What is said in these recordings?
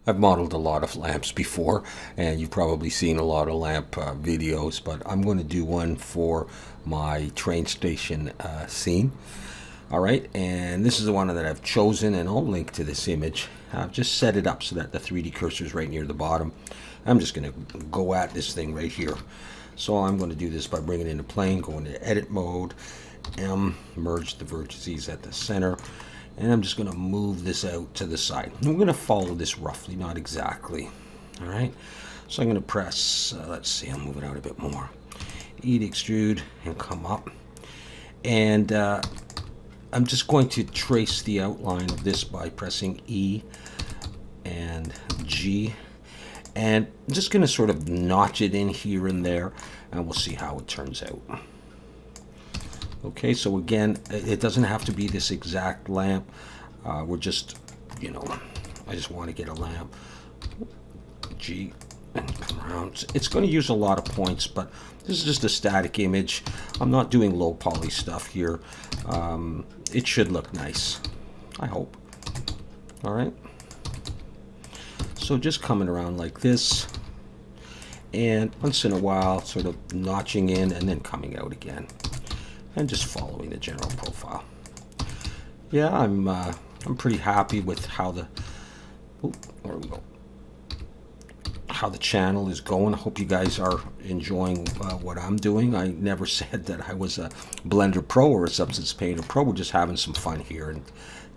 I've modeled a lot of lamps before, and you've probably seen a lot of lamp videos, but I'm going to do one for my train station scene. All right, and this is the one that I've chosen, and I'll link to this image. I've just set it up so that the 3D cursor is right near the bottom. I'm just going to go at this thing right here. So I'm going to do this by bringing it into plane, go into edit mode, merge the vertices at the center, and I'm just going to move this out to the side. I'm going to follow this roughly, not exactly. All right, so I'm going to press, let's see, I'll move it out a bit more. E to extrude and come up. And I'm just going to trace the outline of this by pressing E and G. And I'm just going to sort of notch it in here and there, and we'll see how it turns out. Okay, so again, it doesn't have to be this exact lamp. We're just, you know, I just want to get a lamp. G, and come around. It's going to use a lot of points, but this is just a static image. I'm not doing low poly stuff here. It should look nice, I hope. All right. So just coming around like this, and once in a while, sort of notching in and then coming out again. And just following the general profile. Yeah, I'm pretty happy with how the how the channel is going. I hope you guys are enjoying what I'm doing. I never said that I was a Blender Pro or a Substance Painter Pro. We're just having some fun here, and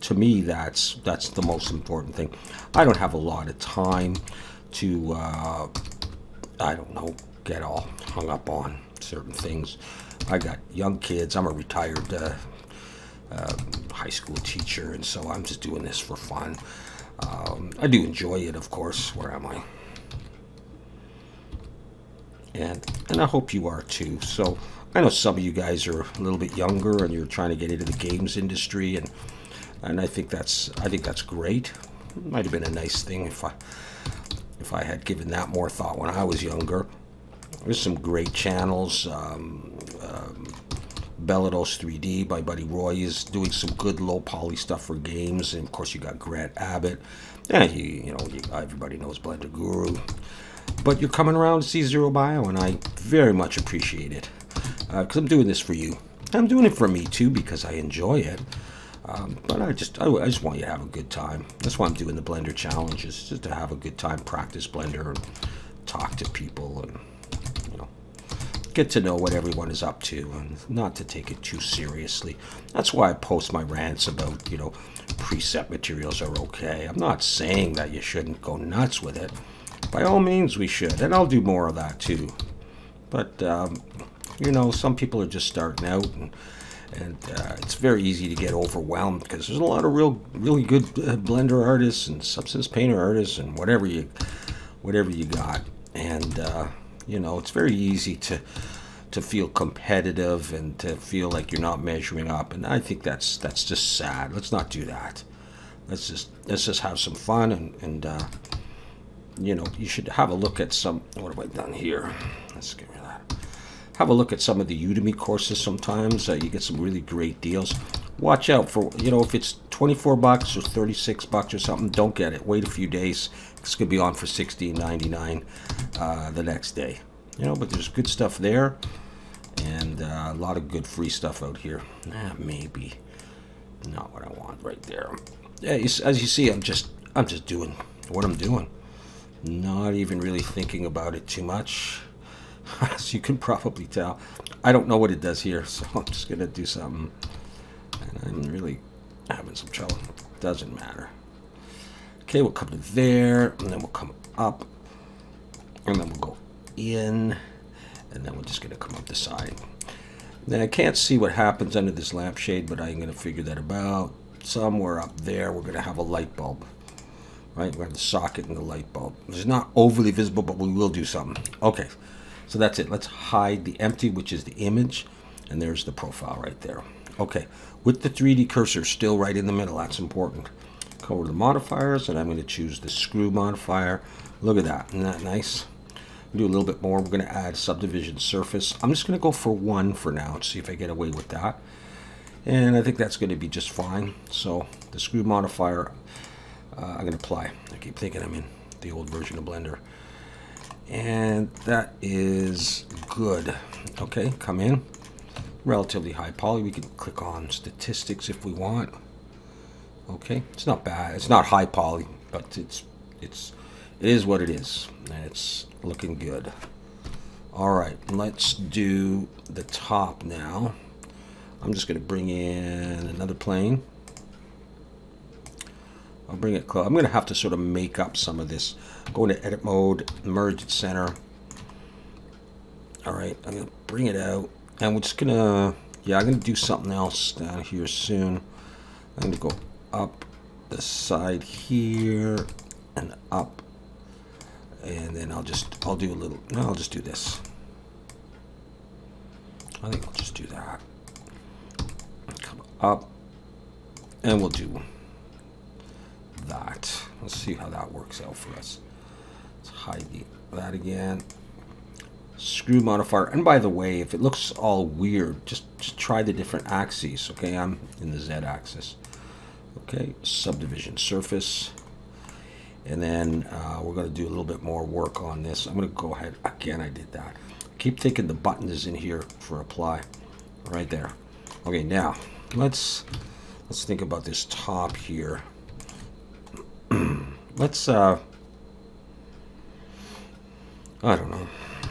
to me, that's the most important thing. I don't have a lot of time to I don't know, get all hung up on certain things. I got young kids. I'm a retired high school teacher, and so I'm just doing this for fun. I do enjoy it, of course. Where am I? And I hope you are too. So I know some of you guys are a little bit younger, and you're trying to get into the games industry, and I think that's great. It might have been a nice thing if I had given that more thought when I was younger. There's some great channels. Bellados 3D by Buddy Roy is doing some good low poly stuff for games, and of course you got Grant Abbott, and everybody knows Blender Guru. But you're coming around to see Zerobio, and I very much appreciate it, because I'm doing this for you. I'm doing it for me too, because I enjoy it. But I just want you to have a good time. That's why I'm doing the Blender challenges, just to have a good time, practice Blender, and talk to people, and get to know what everyone is up to, and not to take it too seriously. That's why I post my rants about, preset materials are okay. I'm not saying that you shouldn't go nuts with it. By all means, we should, and I'll do more of that too. But some people are just starting out, and it's very easy to get overwhelmed, because there's a lot of really good Blender artists and Substance Painter artists and whatever you got, and it's very easy to feel competitive and to feel like you're not measuring up, and I think that's just sad. Let's not do that. Let's just have some fun, and you should have a look at some. What have I done here? Let's get rid of that. Have a look at some of the Udemy courses. Sometimes you get some really great deals. Watch out for, if it's $24 or $36 or something, don't get it. Wait a few days. It's going to be on for $16.99 the next day. But there's good stuff there, and a lot of good free stuff out here. Maybe not what I want right there. Yeah, as you see, I'm just doing what I'm doing. Not even really thinking about it too much. As you can probably tell, I don't know what it does here, so I'm just going to do something. And I'm really having some trouble. Doesn't matter. Okay, we'll come to there, and then we'll come up, and then we'll go in, and then we're just going to come up the side. Now I can't see what happens under this lampshade, but I'm going to figure that about somewhere up there. We're going to have a light bulb, right? We have the socket and the light bulb. It's not overly visible, but we will do something. Okay, so that's it. Let's hide the empty, which is the image, and there's the profile right there. Okay, with the 3D cursor still right in the middle, that's important. Go over to the modifiers, and I'm going to choose the screw modifier. Look at that. Isn't that nice? Do a little bit more. We're going to add Subdivision Surface. I'm just going to go for 1 for now and see if I get away with that. And I think that's going to be just fine. So the screw modifier, I'm going to apply. I keep thinking I'm in the old version of Blender. And that is good. Okay, come in. Relatively high poly. We can click on statistics if we want. Okay, it's not bad. It's not high poly, but it is what it is, and it's looking good. All right, let's do the top now. I'm just going to bring in another plane. I'll bring it close. I'm going to have to sort of make up some of this. Go into edit mode, merge at center. All right, I'm going to bring it out, and we're just going to, I'm going to do something else down here soon. I'm going to go up the side here and up, and then I'll do a little, no, I'll just do this. I think I'll just do that. Come up, and we'll do that. Let's see how that works out for us. Let's hide that again. Screw modifier. And by the way, if it looks all weird, just try the different axes. Okay, I'm in the Z axis. Okay, subdivision surface. And then we're going to do a little bit more work on this. I'm going to go ahead. Again, I did that. Keep thinking the button is in here for apply. Right there. Okay, now let's think about this top here. Let's I don't know.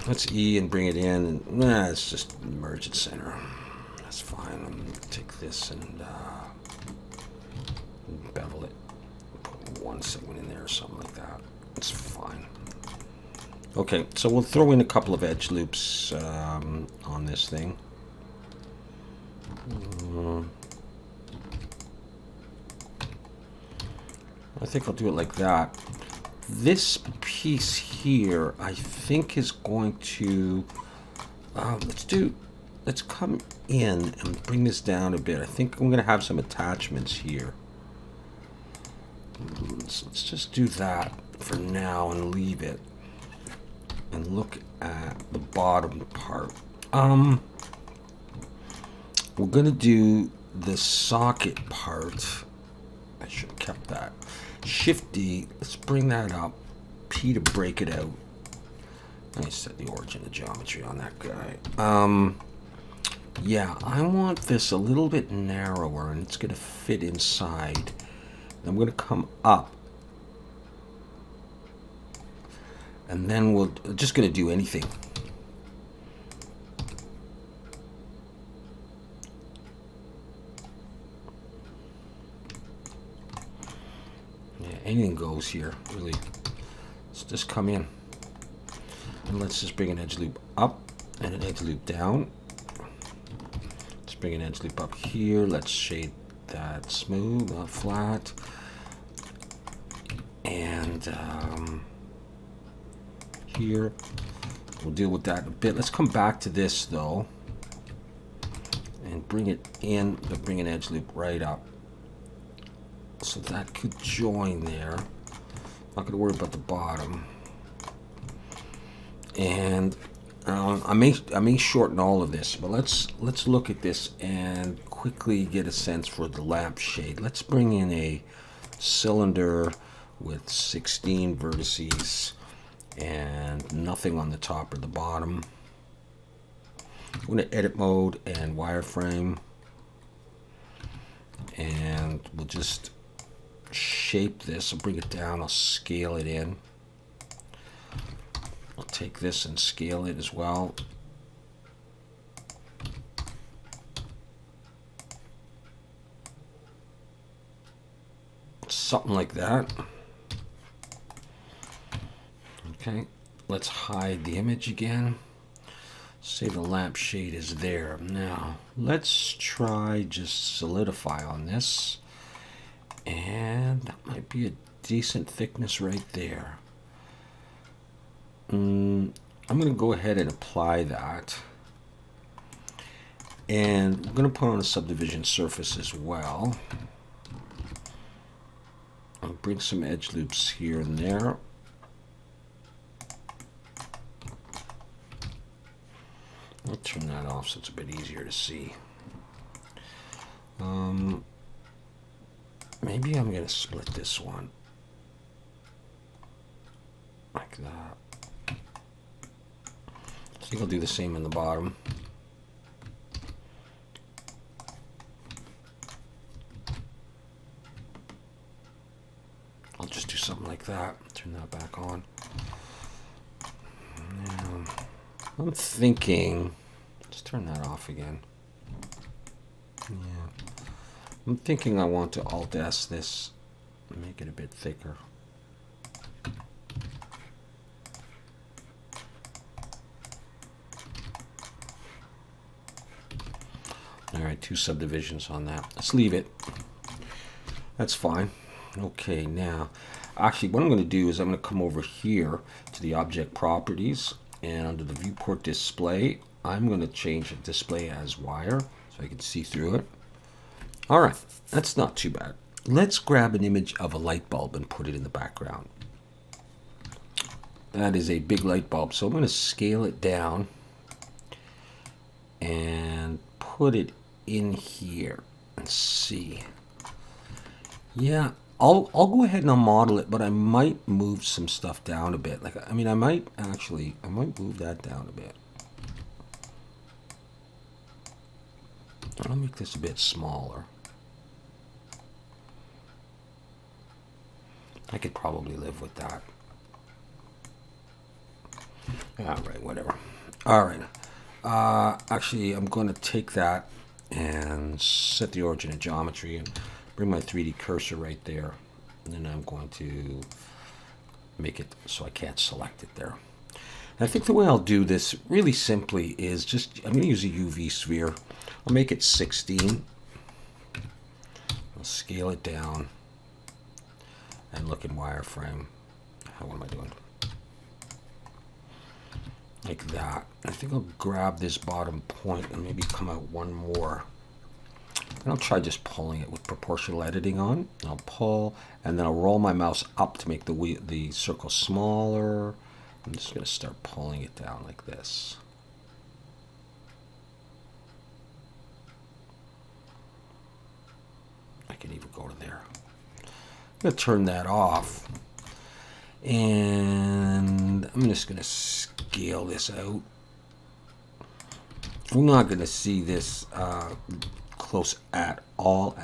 Let's E and bring it in, and let's just merge at center. That's fine. I'm gonna take this and bevel it. Put one segment in there or something like that. It's fine. Okay, so we'll throw in a couple of edge loops on this thing. I think I'll do it like that. This piece here, I think, is going to let's come in and bring this down a bit. I think I'm going to have some attachments here. So let's just do that for now and leave it and look at the bottom part. We're going to do the socket part. I should have kept that. Shift D, let's bring that up. P to break it out. Let me set the origin of geometry on that guy. Yeah, I want this a little bit narrower, and it's going to fit inside. I'm going to come up, and then we're just going to do anything. Anything goes here, really. Let's just come in. And let's just bring an edge loop up and an edge loop down. Let's bring an edge loop up here. Let's shade that smooth, not flat. And here, we'll deal with that in a bit. Let's come back to this, though. And bring it in, but bring an edge loop right up. So that could join there. Not going to worry about the bottom. And I may shorten all of this, but let's look at this and quickly get a sense for the lamp shade. Let's bring in a cylinder with 16 vertices and nothing on the top or the bottom. I'm going to edit mode and wireframe, and we'll just shape this. I'll bring it down. I'll scale it in. I'll take this and scale it as well. Something like that. Okay, let's hide the image again. Say the lamp shade is there. Now, let's try just solidify on this. And that might be a decent thickness right there. I'm going to go ahead and apply that. And we're going to put on a subdivision surface as well. I'll bring some edge loops here and there. I'll turn that off so it's a bit easier to see. Maybe I'm going to split this one. like that. I think I'll do the same in the bottom. I'll just do something like that. Turn that back on. Now, I'm thinking, let's turn that off again. Yeah. I'm thinking I want to Alt-S this and make it a bit thicker. All right, 2 subdivisions on that. Let's leave it. That's fine. Okay, now, actually what I'm going to do is I'm going to come over here to the object properties, and under the viewport display, I'm going to change the display as wire so I can see through it. All right, that's not too bad. Let's grab an image of a light bulb and put it in the background. That is a big light bulb, so I'm going to scale it down and put it in here and see. Yeah, I'll go ahead and I'll model it, but I might move some stuff down a bit. Like, I mean, I might move that down a bit. I'll make this a bit smaller. I could probably live with that. All right, whatever. All right. Actually, I'm going to take that and set the origin of geometry and bring my 3D cursor right there. And then I'm going to make it so I can't select it there. And I think the way I'll do this really simply is just, I'm going to use a UV sphere. I'll make it 16. I'll scale it down and look in wireframe. What am I doing? Like that. I think I'll grab this bottom point and maybe come out one more. And I'll try just pulling it with proportional editing on. I'll pull, and then I'll roll my mouse up to make the circle smaller. I'm just going to start pulling it down like this. I can even go to there. I'm going to turn that off. And I'm just going to scale this out. I'm not going to see this close at all.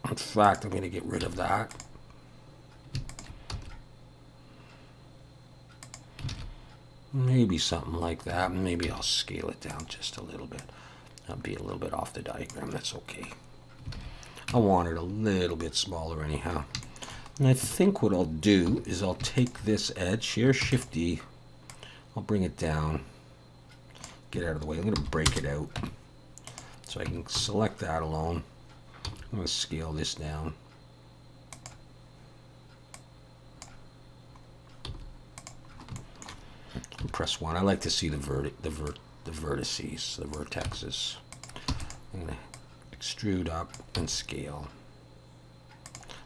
In fact, I'm going to get rid of that. Maybe something like that. Maybe I'll scale it down just a little bit. I'll be a little bit off the diagram. That's okay. I want it a little bit smaller anyhow. And I think what I'll do is I'll take this edge here, Shift D. I'll bring it down. Get out of the way. I'm going to break it out so I can select that alone. I'm going to scale this down. Press 1. I like to see the vertices, the vertexes. I'm going to extrude up and scale.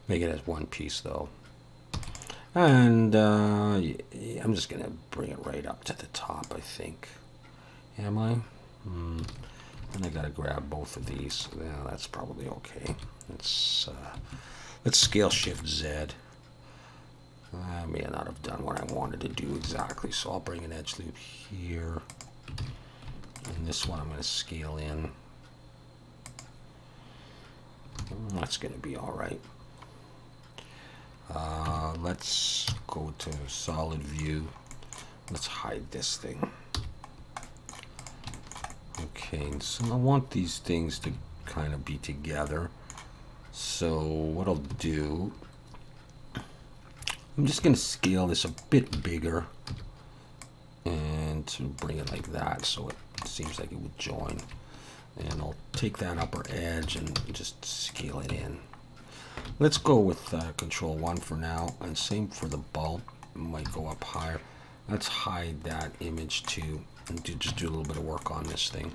Make it as one piece though. And I'm just going to bring it right up to the top, I think. Am I? And I got to grab both of these. Yeah, that's probably okay. Let's scale Shift Z. I may not have done what I wanted to do exactly, so I'll bring an edge loop here. And this one I'm going to scale in. That's going to be all right. Let's go to solid view. Let's hide this thing. Okay, so I want these things to kind of be together. So what I'll do, I'm just going to scale this a bit bigger and to bring it like that so it seems like it would join. And I'll take that upper edge and just scale it in. Let's go with Control 1 for now, and same for the bulb. It might go up higher. Let's hide that image too and just do a little bit of work on this thing.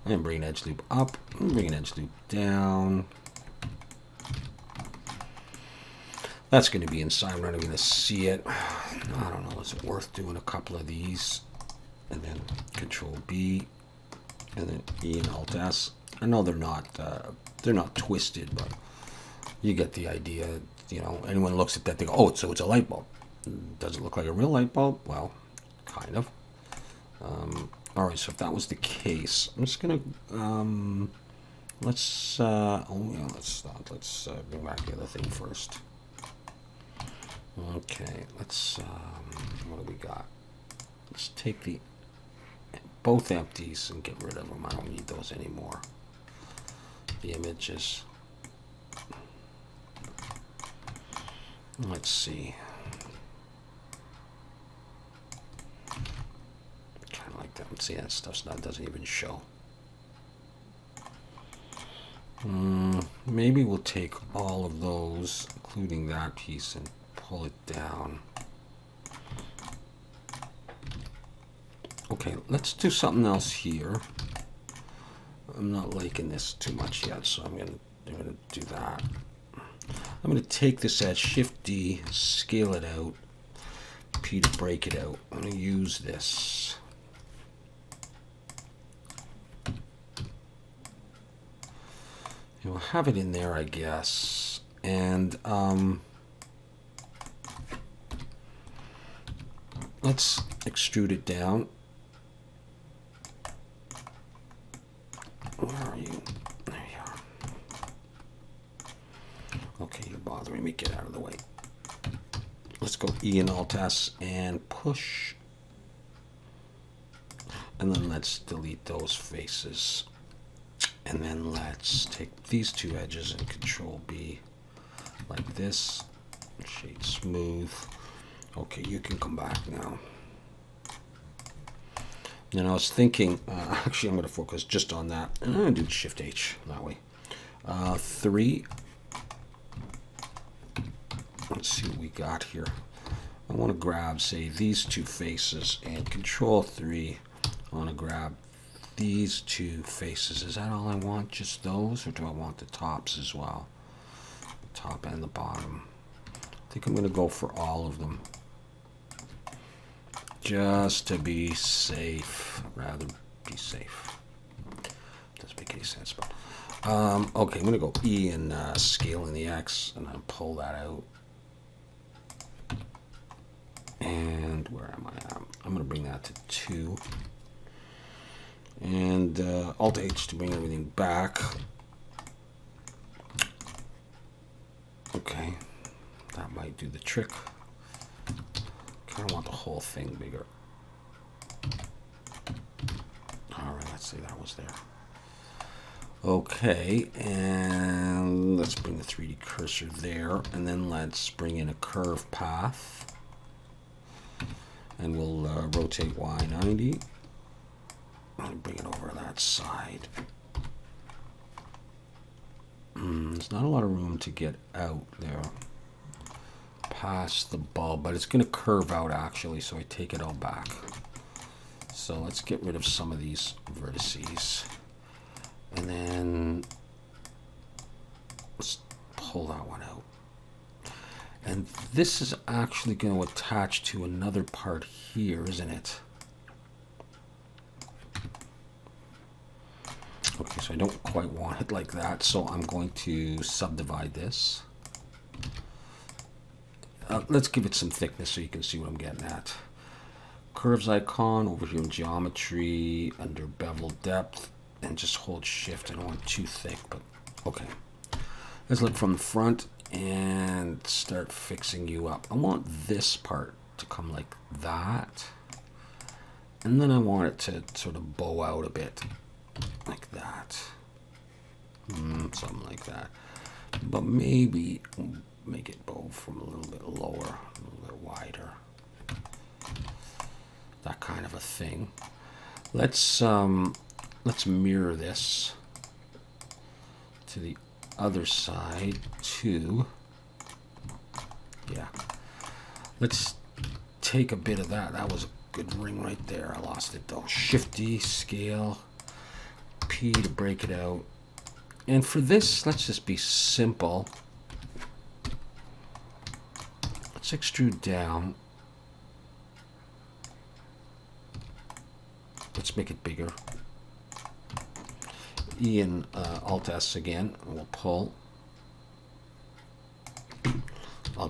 And bring an edge loop up, and bring an edge loop down. That's going to be inside. We're not going to see it. I don't know. Is it worth doing a couple of these? And then Control B, and then E and Alt S. I know they're not twisted, but You get the idea. You know, anyone looks at that, they go, "Oh, so it's a light bulb." Does it look like a real light bulb? Well, kind of. All right, so if that was the case, I'm just gonna let's let's bring back the other thing first. Okay, let's what do we got? Let's take the both empties and get rid of them. I don't need those anymore. The images. Let's see. Kind of like that. See, that stuff's not doesn't even show. Maybe we'll take all of those, including that piece, and pull it down. Okay, let's do something else here. I'm not liking this too much yet, so I'm gonna do that. I'm gonna take this at Shift D, scale it out, P to break it out. I'm gonna use this. We'll have it in there, I guess, and let's extrude it down. Where are you? There you are. Okay, you're bothering me. Get out of the way. Let's go E and Alt S and push. And then let's delete those faces. And then let's take these two edges and Control B like this. Shade smooth. Okay, you can come back now. And I was thinking, actually I'm going to focus just on that. And I'm going to do Shift H that way. 3. Let's see what we got here. I want to grab, say, these two faces and Control 3. I want to grab these two faces. Is that all I want? Just those? Or do I want the tops as well? The top and the bottom. I think I'm going to go for all of them. Just to be safe. Rather be safe. Doesn't make any sense, but okay, I'm gonna go E and scale in the X and then pull that out. And where am I at? I'm gonna bring that to 2. And Alt H to bring everything back. Okay, that might do the trick. I want the whole thing bigger. All right, let's say that was there. Okay, and let's bring the 3D cursor there, and then let's bring in a curve path, and we'll rotate Y 90 and bring it over that side. There's not a lot of room to get out there past the bulb, but it's going to curve out actually, so I take it all back. So let's get rid of some of these vertices, and then let's pull that one out. And this is actually going to attach to another part here, isn't it? Okay, so I don't quite want it like that, so I'm going to subdivide this. Let's give it some thickness so you can see what I'm getting at. Curves icon over here in geometry, under bevel depth, and just hold shift. I don't want it too thick, but okay. Let's look from the front and start fixing you up. I want this part to come like that, and then I want it to sort of bow out a bit like that. Something like that. But maybe make it bow from a little bit lower, a little bit wider. That kind of a thing. Let's mirror this to the other side too. Yeah. Let's take a bit of that. That was a good ring right there. I lost it though. Shift D, scale, P to break it out. And for this, let's just be simple. Let's extrude down. Let's make it bigger. E and Alt S again, and we'll pull.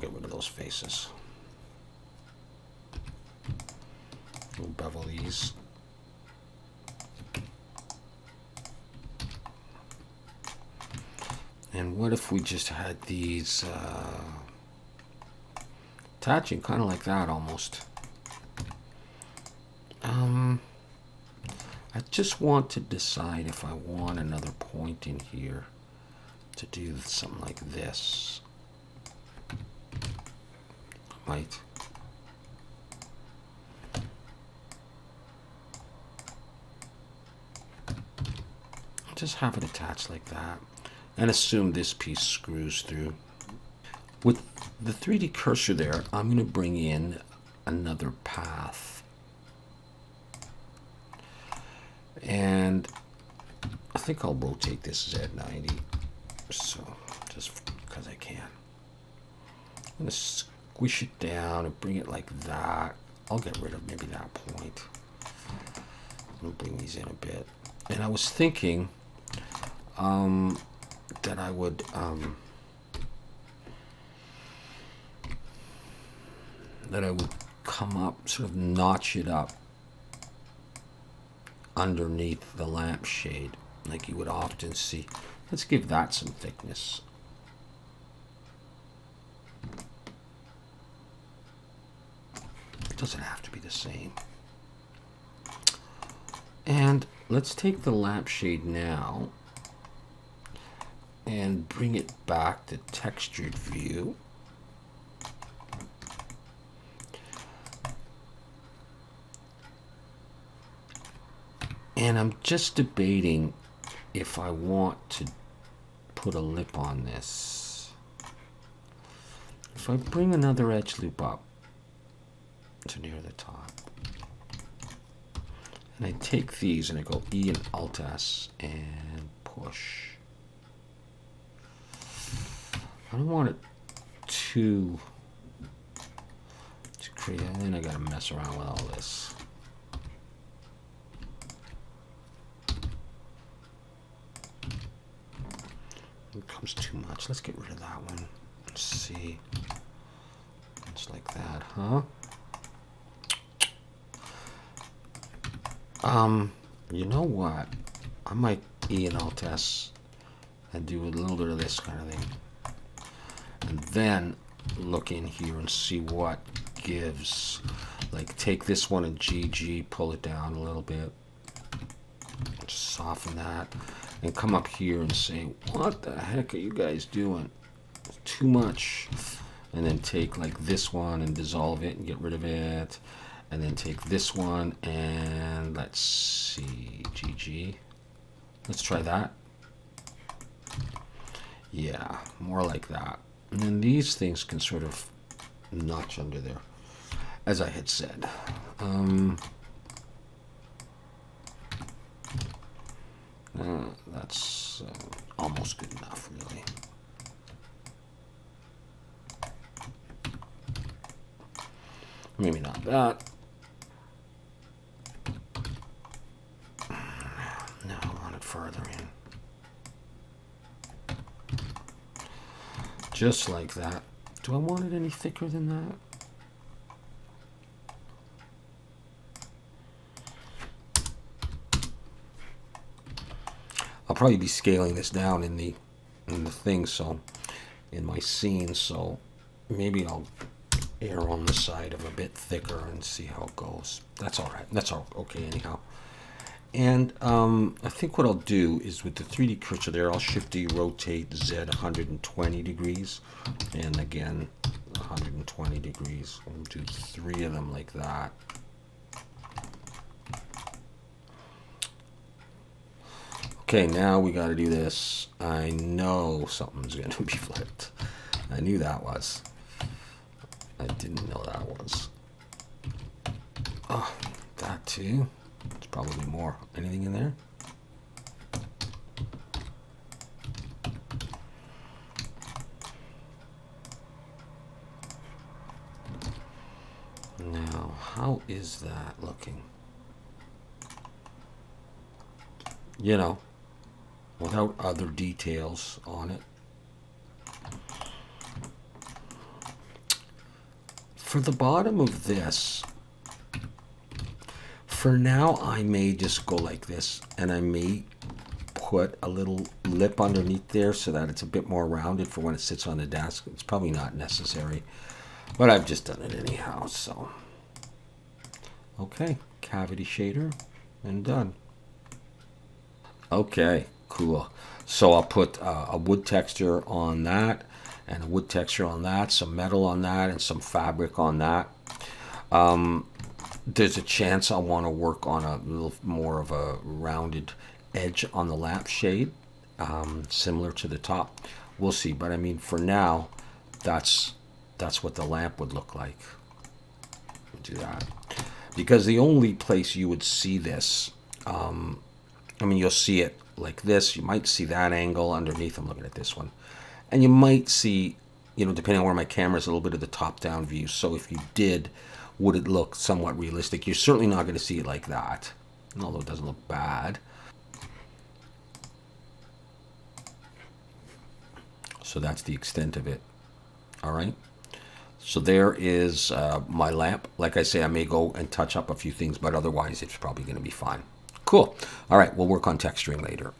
get rid of those faces. We'll bevel these. And what if we just had these attaching kind of like that almost? I just want to decide if I want another point in here to do something like this. Might. Just have it attached like that and assume this piece screws through. With the 3D cursor there, I'm going to bring in another path. And I think I'll rotate this Z90. So, just because I can. I'm going to squish it down and bring it like that. I'll get rid of maybe that point. I'll bring these in a bit. And I was thinking that I would come up, sort of notch it up underneath the lampshade, like you would often see. Let's give that some thickness. It doesn't have to be the same. And let's take the lampshade now and bring it back to textured view. And I'm just debating if I want to put a lip on this. If I bring another edge loop up to near the top, and I take these and I go E and Alt S and push. I don't want it to create, and then I gotta mess around with all this. It becomes too much. Let's get rid of that one. Let's see. It's like that, huh? You know what? I might E and Alt S and do a little bit of this kind of thing. And then look in here and see what gives. Like take this one and GG, pull it down a little bit. Just soften that. And come up here and say, what the heck are you guys doing? It's too much. And then take like this one and dissolve it and get rid of it. And then take this one and let's see, GG. Let's try that. Yeah, more like that. And then these things can sort of notch under there, as I had said. That's almost good enough, really. Maybe not that. No, I want it further in. Just like that. Do I want it any thicker than that? I'll probably be scaling this down in the thing, so in my scene, so maybe I'll err on the side of a bit thicker and see how it goes. That's all right. That's all okay anyhow. And I think what I'll do is with the 3D cursor there, I'll shift rotate Z 120 degrees, and again 120 degrees. We'll do 3 of them like that. Okay, now we got to do this. I know something's going to be flipped. I knew that was. I didn't know that was. Oh, that too. There's probably more. Anything in there? Now, how is that looking? You know, without other details on it. For the bottom of this, for now, I may just go like this, and I may put a little lip underneath there so that it's a bit more rounded for when it sits on the desk. It's probably not necessary, but I've just done it anyhow, so. Okay, cavity shader, and done. Okay, cool. So I'll put a wood texture on that, and a wood texture on that, some metal on that, and some fabric on that. There's a chance I want to work on a little more of a rounded edge on the lampshade, similar to the top. We'll see, but I mean, for now, that's what the lamp would look like. Do that. Because the only place you would see this, I mean, you'll see it like this. You might see that angle underneath. I'm looking at this one. And you might see, you know, depending on where my camera is, a little bit of the top-down view. So if you did, would it look somewhat realistic? You're certainly not going to see it like that, although it doesn't look bad. So that's the extent of it. All right. So there is my lamp. Like I say, I may go and touch up a few things, but otherwise it's probably going to be fine. Cool. All right, we'll work on texturing later.